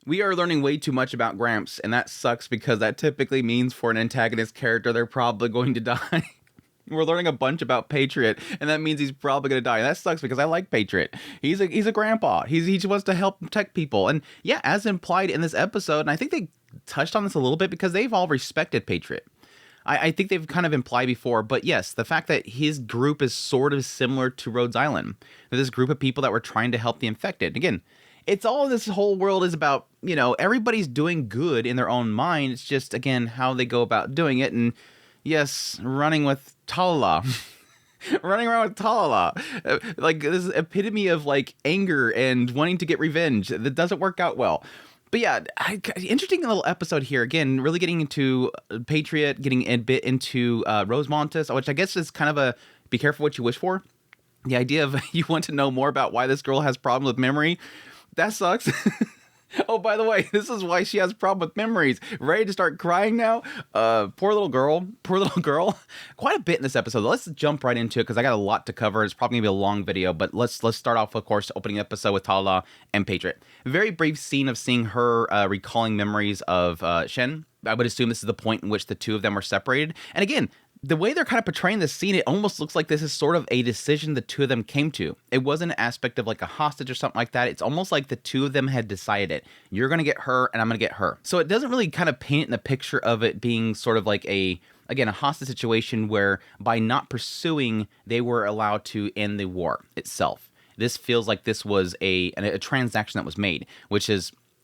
We are learning way too much about Gramps, and that sucks because that typically means for an antagonist character, they're probably going to die. We're learning a bunch about Patriot, and that means he's probably going to die. And that sucks because I like Patriot. He's a grandpa. He just wants to help protect people. And yeah, as implied in this episode, and I think they touched on this a little bit because they've all respected Patriot. I think they've kind of implied before, but yes, the fact that his group is sort of similar to Rhodes Island. This group of people that were trying to help the infected. Again, it's all this whole world is about, everybody's doing good in their own mind. It's just, again, how they go about doing it. And yes, running with Talulah. Running around with Talulah. Like, this epitome of, like, anger and wanting to get revenge. That doesn't work out well. But yeah, interesting little episode here. Again, really getting into Patriot, getting a bit into Rosmontis, which I guess is kind of a be careful what you wish for. The idea of you want to know more about why this girl has problems with memory. That sucks. Oh, by the way, this is why she has a problem with memories. Ready to start crying now? Poor little girl. Poor little girl. Quite a bit in this episode. Let's jump right into it because I got a lot to cover. It's probably going to be a long video, but let's start off, of course, opening episode with Talulah and Patriot. Very brief scene of seeing her recalling memories of Shen. I would assume this is the point in which the two of them were separated. And again, the way they're kind of portraying this scene, it almost looks like this is sort of a decision the two of them came to. It wasn't an aspect of like a hostage or something like that. It's almost like the two of them had decided it. You're going to get her and I'm going to get her. So it doesn't really kind of paint in the picture of it being sort of like a hostage situation where by not pursuing, they were allowed to end the war itself. This feels like this was a transaction that was made, which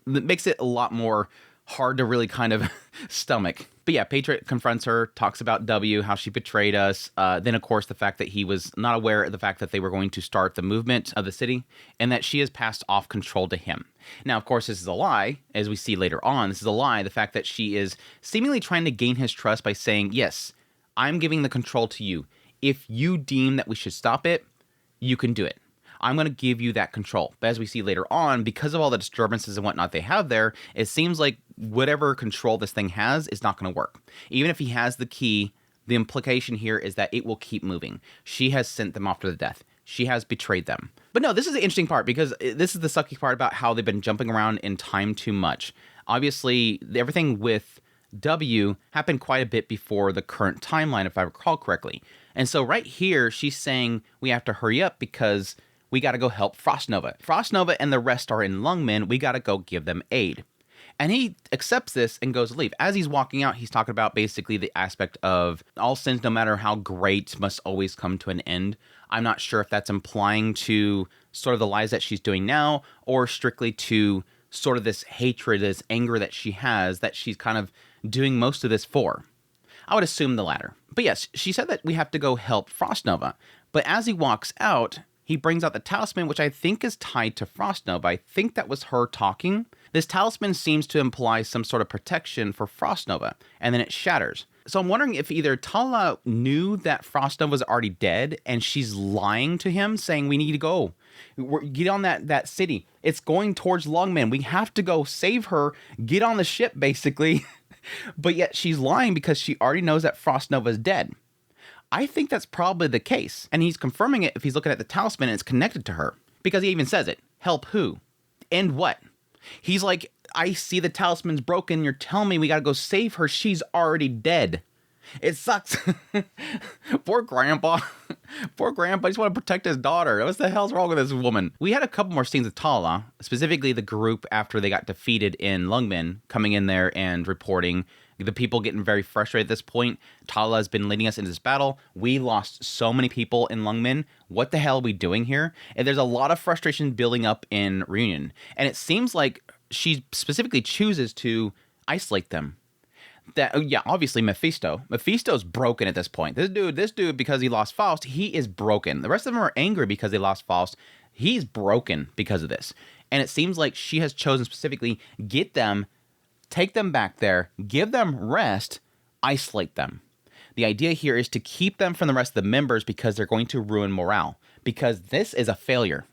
makes it a lot more hard to really kind of stomach. But yeah, Patriot confronts her, talks about W, how she betrayed us. Then, of course, the fact that he was not aware of the fact that they were going to start the movement of the city and that she has passed off control to him. Now, of course, this is a lie, as we see later on. This is a lie, the fact that she is seemingly trying to gain his trust by saying, yes, I'm giving the control to you. If you deem that we should stop it, you can do it. I'm going to give you that control. But as we see later on, because of all the disturbances and whatnot they have there, it seems like whatever control this thing has is not going to work. Even if he has the key, the implication here is that it will keep moving. She has sent them off to the death. She has betrayed them. But no, this is the interesting part because this is the sucky part about how they've been jumping around in time too much. Obviously, everything with W happened quite a bit before the current timeline, if I recall correctly. And so right here, she's saying we have to hurry up because we got to go help Frostnova. Frostnova and the rest are in Lungmen. We got to go give them aid. And he accepts this and goes to leave. As he's walking out, he's talking about basically the aspect of all sins, no matter how great, must always come to an end. I'm not sure if that's implying to sort of the lies that she's doing now or strictly to sort of this hatred, this anger that she has that she's kind of doing most of this for. I would assume the latter. But yes, she said that we have to go help Frostnova. But as he walks out, he brings out the talisman, which I think is tied to Frostnova. I think that was her talking. This talisman seems to imply some sort of protection for Frostnova, and then it shatters. So I'm wondering if either Talulah knew that Frostnova was already dead, and she's lying to him, saying, we need to go. Get on that city. It's going towards Lungmen. We have to go save her. Get on the ship, basically. But yet she's lying because she already knows that Frostnova is dead. I think that's probably the case. And he's confirming it if he's looking at the talisman and it's connected to her. Because he even says it. Help who? And what? He's like, I see the talisman's broken. You're telling me we gotta go save her. She's already dead. It sucks. Poor grandpa. Poor grandpa. I just want to protect his daughter. What the hell's wrong with this woman? We had a couple more scenes with Talulah, specifically the group after they got defeated in Lungmen, coming in there and reporting. The people getting very frustrated at this point. Talulah has been leading us into this battle. We lost so many people in Lungmen. What the hell are we doing here? And there's a lot of frustration building up in Reunion. And it seems like she specifically chooses to isolate them. Yeah, obviously Mephisto's broken at this point. This dude, because he lost Faust, he is broken. The rest of them are angry because they lost Faust. He's broken because of this. And it seems like she has chosen specifically get them, take them back there, give them rest, isolate them. The idea here is to keep them from the rest of the members because they're going to ruin morale. Because this is a failure.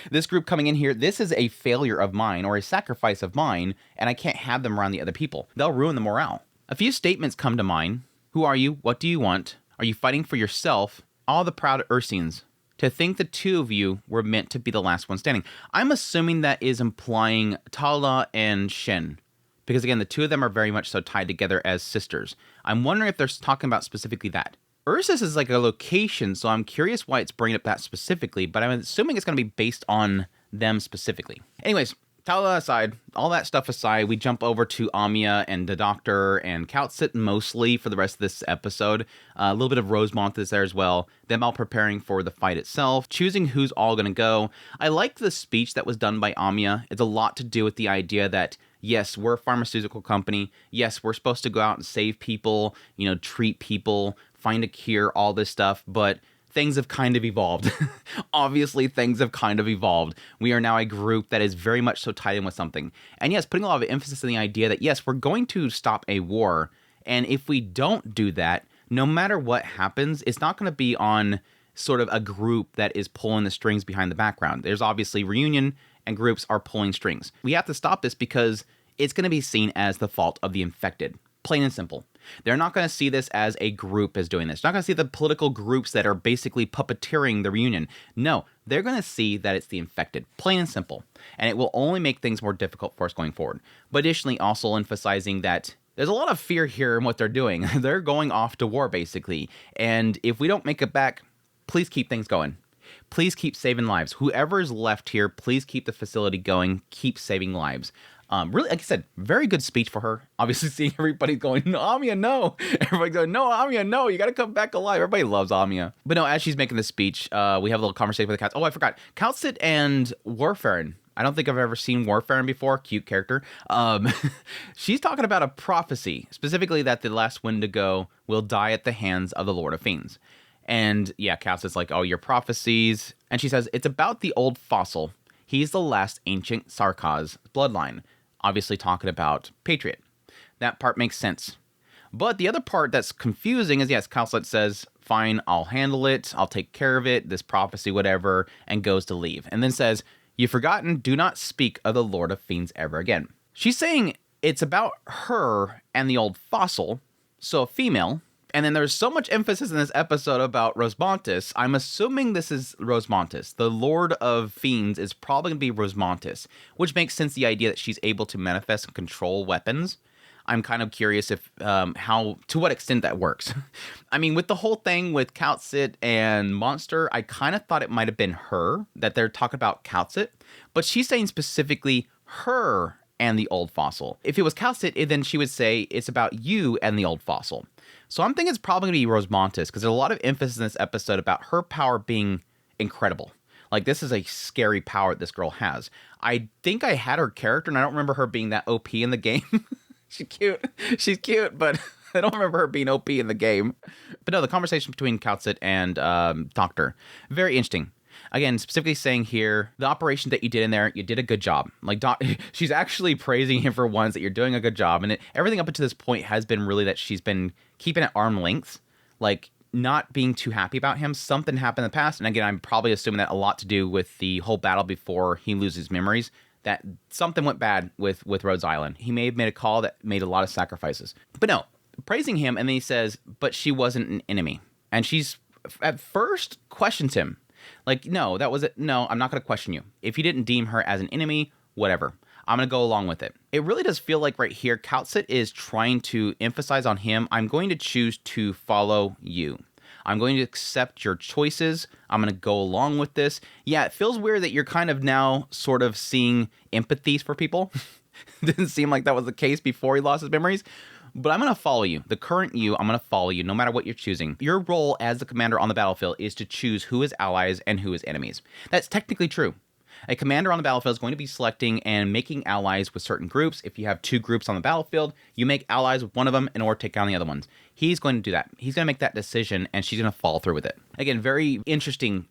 This group coming in here, this is a failure of mine or a sacrifice of mine, and I can't have them around the other people. They'll ruin the morale. A few statements come to mind. Who are you? What do you want? Are you fighting for yourself? All the proud Ursines. to think the two of you were meant to be the last one standing. I'm assuming that is implying Talulah and Shen, because again, the two of them are very much so tied together as sisters. I'm wondering if they're talking about specifically that. Ursus is like a location, so I'm curious why it's bringing up that specifically, but I'm assuming it's going to be based on them specifically. Anyways, Talulah aside, all that stuff aside, we jump over to Amiya and the Doctor and Kal'tsit mostly for the rest of this episode. A little bit of Rosemontis there as well. Them all preparing for the fight itself, choosing who's all going to go. I like the speech that was done by Amiya. It's a lot to do with the idea that, yes, we're a pharmaceutical company. Yes, we're supposed to go out and save people, treat people, find a cure, all this stuff, but things have kind of evolved. Obviously, things have kind of evolved. We are now a group that is very much so tied in with something. And yes, putting a lot of emphasis on the idea that, yes, we're going to stop a war. And if we don't do that, no matter what happens, it's not going to be on sort of a group that is pulling the strings behind the background. There's obviously reunion and groups are pulling strings. We have to stop this because it's going to be seen as the fault of the infected. Plain and simple. They're not going to see this as a group as doing this. They're not going to see the political groups that are basically puppeteering the reunion. No, they're going to see that it's the infected. Plain and simple. And it will only make things more difficult for us going forward. But additionally, also emphasizing that there's a lot of fear here in what they're doing. They're going off to war, basically. And if we don't make it back, please keep things going. Please keep saving lives. Whoever is left here, please keep the facility going. Keep saving lives. Really, like I said, very good speech for her. Obviously, seeing everybody going, no, Amiya, no. Everybody going, no, Amiya, no. You got to come back alive. Everybody loves Amiya. But no, as she's making this speech, we have a little conversation with the cats. Oh, I forgot. Kal'tsit and Warfarin. I don't think I've ever seen Warfarin before. Cute character. She's talking about a prophecy, specifically that the last Wendigo will die at the hands of the Lord of Fiends. And yeah, Kal'tsit's like, oh, your prophecies. And she says, it's about the old fossil. He's the last ancient Sarkaz bloodline. Obviously talking about Patriot. That part makes sense. But the other part that's confusing is, yes, Kal'tsit says, fine, I'll handle it. I'll take care of it. This prophecy, whatever, and goes to leave. And then says, you've forgotten, do not speak of the Lord of Fiends ever again. She's saying it's about her and the old fossil, so a female. And then there's so much emphasis in this episode about Rosmontis. I'm assuming this is Rosemontis. The Lord of Fiends is probably going to be Rosmontis, which makes sense, the idea that she's able to manifest and control weapons. I'm kind of curious if to what extent that works. I mean, with the whole thing with Kal'tsit and Monster, I kind of thought it might have been her, that they're talking about Kal'tsit, but she's saying specifically her and the old fossil. If it was Kal'tsit, then she would say it's about you and the old fossil. So I'm thinking it's probably going to be Rosemontis, because there's a lot of emphasis in this episode about her power being incredible. Like, this is a scary power this girl has. I think I had her character, and I don't remember her being that OP in the game. She's cute, but I don't remember her being OP in the game. But no, the conversation between Kal'tsit and Doctor, very interesting. Again, specifically saying here, the operation that you did in there, you did a good job. Like, she's actually praising him for once that you're doing a good job. And everything up until this point has been really that she's been keeping at arm's length, like not being too happy about him. Something happened in the past. And again, I'm probably assuming that a lot to do with the whole battle before he loses memories, that something went bad with Rhodes Island. He may have made a call that made a lot of sacrifices. But no, praising him. And then he says, but she wasn't an enemy. And she's at first questions him. Like, no, that was it. No, I'm not going to question you. If you didn't deem her as an enemy, whatever. I'm going to go along with it. It really does feel like right here, Kal'tsit is trying to emphasize on him, I'm going to choose to follow you. I'm going to accept your choices. I'm going to go along with this. Yeah, it feels weird that you're kind of now sort of seeing empathies for people. Didn't seem like that was the case before he lost his memories. But I'm going to follow you. The current you, I'm going to follow you no matter what you're choosing. Your role as the commander on the battlefield is to choose who is allies and who is enemies. That's technically true. A commander on the battlefield is going to be selecting and making allies with certain groups. If you have two groups on the battlefield, you make allies with one of them in order to take down the other ones. He's going to do that. He's going to make that decision, and she's going to follow through with it. Again, very interesting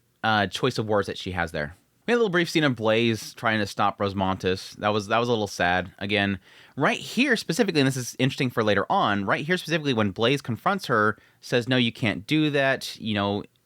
choice of words that she has there. We had a little brief scene of Blaze trying to stop Rosmontis. That was a little sad. Again, right here specifically, and this is interesting for later on, right here specifically when Blaze confronts her, says, no, you can't do that.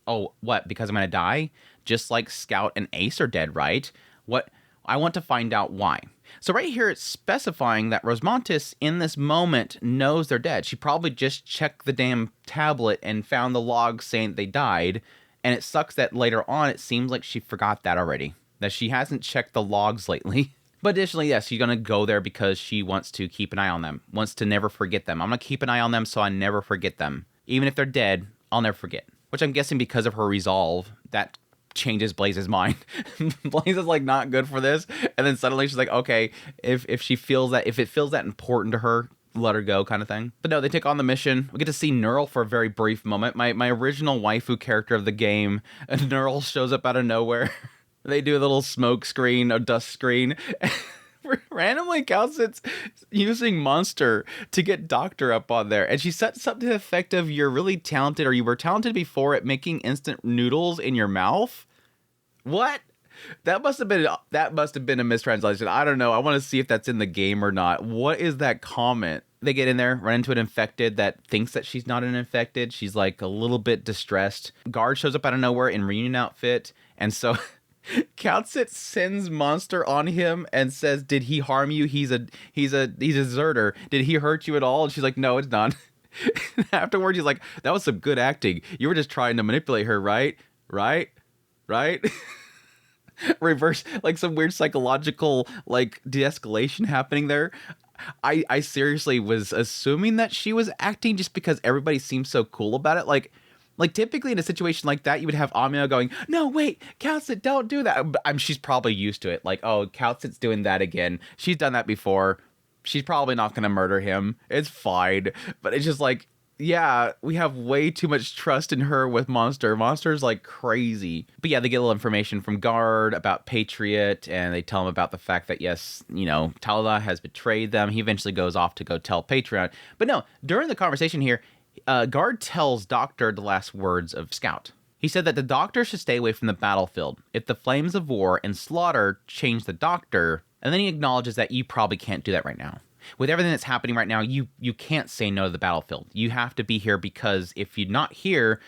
Oh, what? Because I'm going to die? Just like Scout and Ace are dead, right? What? I want to find out why. So right here, it's specifying that Rosmontis in this moment knows they're dead. She probably just checked the damn tablet and found the log saying they died. And it sucks that later on, it seems like she forgot that already, that she hasn't checked the logs lately. But additionally, yes, she's going to go there because she wants to keep an eye on them, wants to never forget them. I'm going to keep an eye on them so I never forget them. Even if they're dead, I'll never forget. Which I'm guessing because of her resolve, that changes Blaze's mind. Blaze is like not good for this. And then suddenly she's like, okay, if it feels that important to her, let her go kind of thing. But no, they take on the mission. We get to see Neural for a very brief moment. My original waifu character of the game, Neural shows up out of nowhere. They do a little smoke screen, a dust screen. Randomly Calcit's using Monster to get Doctor up on there. And she sets up to the effect of you're really talented, or you were talented before at making instant noodles in your mouth. What? That must have been a mistranslation. I don't know. I want to see if that's in the game or not. What is that comment? They get in there, run into an infected that thinks that she's not an infected. She's like a little bit distressed. Guard shows up out of nowhere in reunion outfit. And so Calcit sends Monster on him and says, did he harm you? He's a deserter. Did he hurt you at all? And she's like, no, it's not. Afterwards, he's like, that was some good acting. You were just trying to manipulate her, right? Right? Reverse, like some weird psychological like de-escalation happening there. I seriously was assuming that she was acting just because everybody seems so cool about it. Like typically in a situation like that, you would have Amio going, no, wait, Calcit, don't do that. She's probably used to it. Like, oh, Calcit's doing that again. She's done that before. She's probably not going to murder him. It's fine. But it's just like, yeah, we have way too much trust in her with Monster. Monster's like crazy. But yeah, they get a little information from Guard about Patriot, and they tell him about the fact that, yes, Talulah has betrayed them. He eventually goes off to go tell Patriot. But no, during the conversation here, Guard tells Doctor the last words of Scout. He said that the Doctor should stay away from the battlefield. If the flames of war and slaughter change the Doctor, and then he acknowledges that you probably can't do that right now. With everything that's happening right now, you can't say no to the battlefield. You have to be here because if you're not here,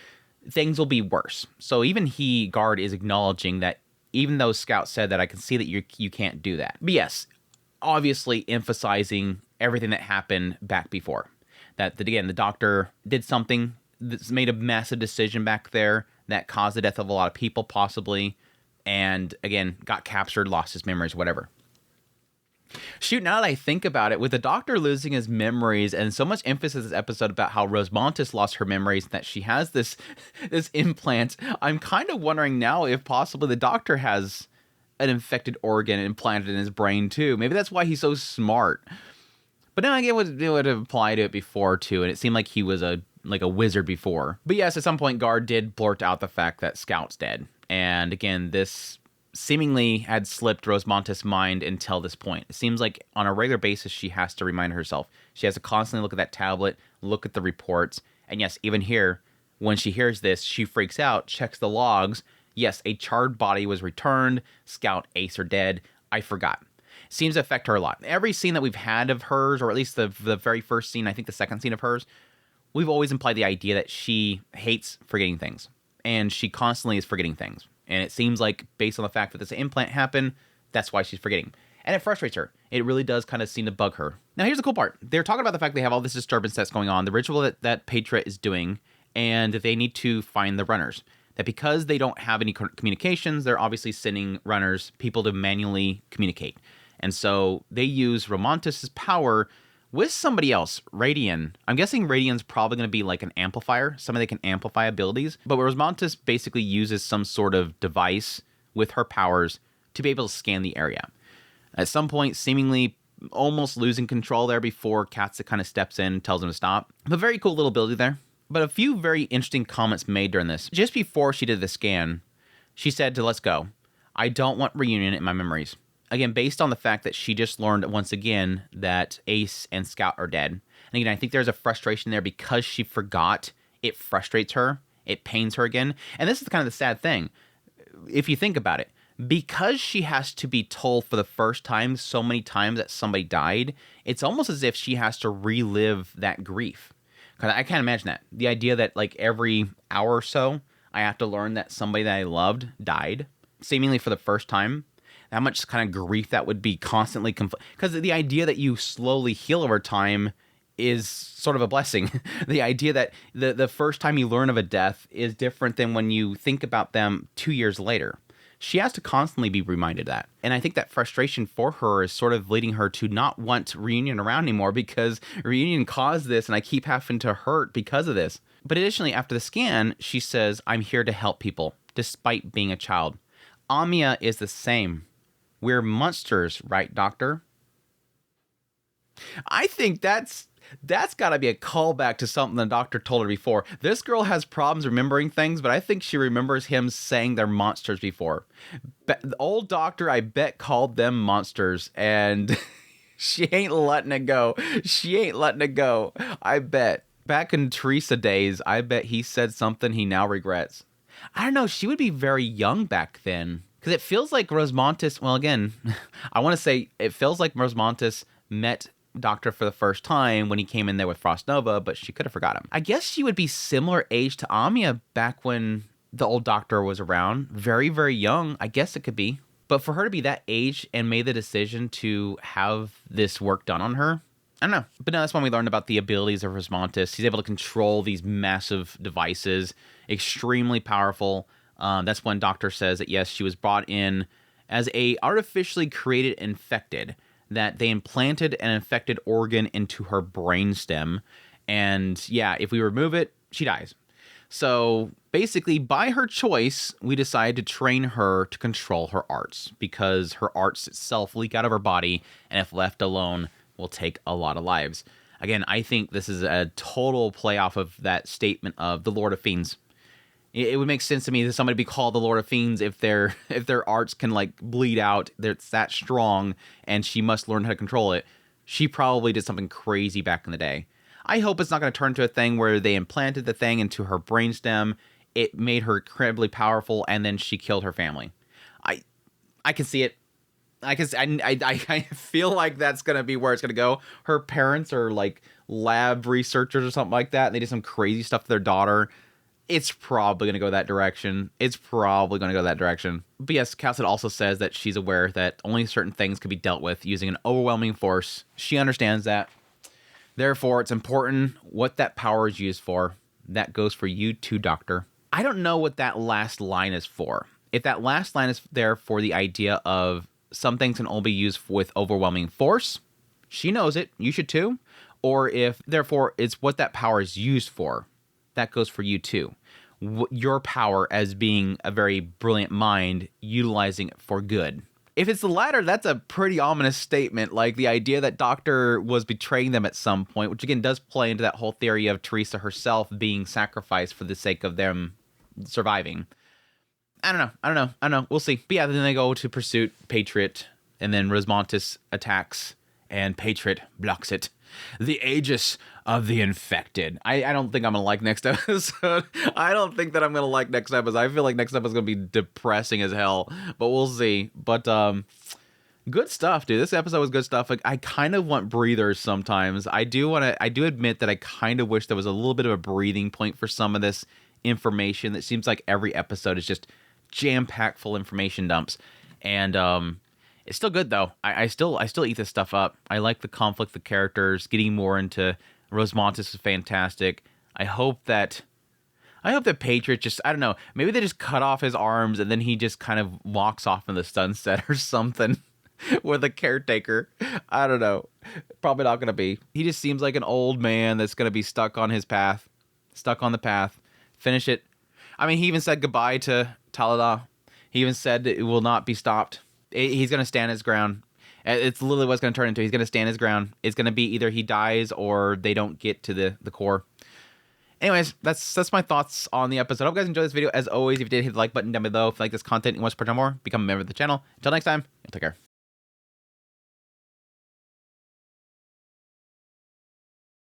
things will be worse. So even Guard, is acknowledging that even though Scout said that, I can see that you can't do that. But yes, obviously emphasizing everything that happened back before. That again, the Doctor did something that's made a massive decision back there that caused the death of a lot of people possibly, and again, got captured, lost his memories, whatever. Shoot, now that I think about it, with the Doctor losing his memories and so much emphasis in this episode about how Rosemontis lost her memories and that she has this implant, I'm kind of wondering now if possibly the Doctor has an infected organ implanted in his brain too. Maybe that's why he's so smart. But then again, it would have applied to it before too, and it seemed like he was a wizard before. But yes, at some point, Guard did blurt out the fact that Scout's dead. And again, this seemingly had slipped Rosemontis' mind until this point. It seems like on a regular basis, she has to remind herself. She has to constantly look at that tablet, look at the reports. And yes, even here, when she hears this, she freaks out, checks the logs. Yes, a charred body was returned. Scout, Ace are dead. I forgot. Seems to affect her a lot. Every scene that we've had of hers, or at least the very first scene, I think the second scene of hers, we've always implied the idea that she hates forgetting things. And she constantly is forgetting things. And it seems like, based on the fact that this implant happened, that's why she's forgetting. And it frustrates her. It really does kind of seem to bug her. Now, here's the cool part. They're talking about the fact they have all this disturbance that's going on, the ritual that Patriot is doing, and that they need to find the runners. That because they don't have any communications, they're obviously sending runners, people to manually communicate. And so they use Romontis' power with somebody else, Radian. I'm guessing Radian's probably going to be like an amplifier, somebody that can amplify abilities. But Rosemontis basically uses some sort of device with her powers to be able to scan the area. At some point, seemingly almost losing control there before Katsa kind of steps in and tells him to stop. But very cool little ability there. But a few very interesting comments made during this. Just before she did the scan, she said to Let's Go, I don't want reunion in my memories. Again, based on the fact that she just learned once again that Ace and Scout are dead. And again, I think there's a frustration there because she forgot. It frustrates her. It pains her again. And this is kind of the sad thing. If you think about it, because she has to be told for the first time so many times that somebody died, it's almost as if she has to relive that grief. Because I can't imagine that. The idea that like every hour or so, I have to learn that somebody that I loved died, seemingly for the first time. How much kind of grief that would be constantly, because the idea that you slowly heal over time is sort of a blessing. The idea that the first time you learn of a death is different than when you think about them 2 years later. She has to constantly be reminded that. And I think that frustration for her is sort of leading her to not want Reunion around anymore, because Reunion caused this and I keep having to hurt because of this. But additionally, after the scan, she says, I'm here to help people, despite being a child. Amiya is the same. We're monsters, right, Doctor? I think that's got to be a callback to something the Doctor told her before. This girl has problems remembering things, but I think she remembers him saying they're monsters before. The old Doctor, I bet, called them monsters, and she ain't letting it go. She ain't letting it go. I bet. Back in Teresa days, I bet he said something he now regrets. I don't know. She would be very young back then, because it feels like Rosemontis, well, again, I want to say it feels like Rosemontis met Doctor for the first time when he came in there with Frost Nova, but she could have forgot him. I guess she would be similar age to Amiya back when the old Doctor was around. Very, very young. I guess it could be. But for her to be that age and made the decision to have this work done on her, I don't know. But no, that's when we learned about the abilities of Rosmontis. He's able to control these massive devices, extremely powerful. That's when Doctor says that, yes, she was brought in as a artificially created infected, that they implanted an infected organ into her brainstem. And yeah, if we remove it, she dies. So basically, by her choice, we decided to train her to control her arts, because her arts itself leak out of her body, and if left alone, will take a lot of lives. Again, I think this is a total play off of that statement of the Lord of Fiends. It would make sense to me that somebody be called the Lord of Fiends if their arts can like bleed out, it's that strong, and she must learn how to control it. She probably did something crazy back in the day. I hope it's not going to turn into a thing where they implanted the thing into her brainstem, it made her incredibly powerful, and then she killed her family. I can see it. I feel like that's going to be where it's going to go. Her parents are like lab researchers or something like that, and they did some crazy stuff to their daughter. It's probably going to go that direction. But yes, Cassidy also says that she's aware that only certain things can be dealt with using an overwhelming force. She understands that. Therefore, it's important what that power is used for. That goes for you too, Doctor. I don't know what that last line is for. If that last line is there for the idea of some things can only be used with overwhelming force, she knows it. You should too. Or if, therefore, it's what that power is used for. That goes for you too. Your power as being a very brilliant mind, utilizing it for good. If it's the latter, that's a pretty ominous statement, like the idea that Doctor was betraying them at some point, which again does play into that whole theory of Teresa herself being sacrificed for the sake of them surviving. I don't know. We'll see. But yeah, then they go to pursuit Patriot, and then Rosmontis attacks, and Patriot blocks it. The Aegis of the Infected. I don't think I'm going to like next episode. I don't think that I'm going to like next episode. I feel like next episode is going to be depressing as hell, but we'll see. But good stuff, dude. This episode was good stuff. Like, I kind of want breathers sometimes. I do admit that I kind of wish there was a little bit of a breathing point for some of this information. It seems like every episode is just jam-packed full information dumps. And it's still good though. I still eat this stuff up. I like the conflict, the characters, getting more into Rosemontis is fantastic. I hope that Patriot just, I don't know, maybe they just cut off his arms and then he just kind of walks off in the sunset or something with a caretaker. I don't know. Probably not going to be. He just seems like an old man that's going to be stuck on the path. Finish it. I mean, he even said goodbye to Talulah. He even said it will not be stopped. He's going to stand his ground. It's literally what it's going to turn into. He's going to stand his ground. It's going to be either he dies or they don't get to the core. Anyways, that's my thoughts on the episode. I hope you guys enjoyed this video. As always, if you did, hit the like button down below. If you like this content and want to support more, become a member of the channel. Until next time, take care.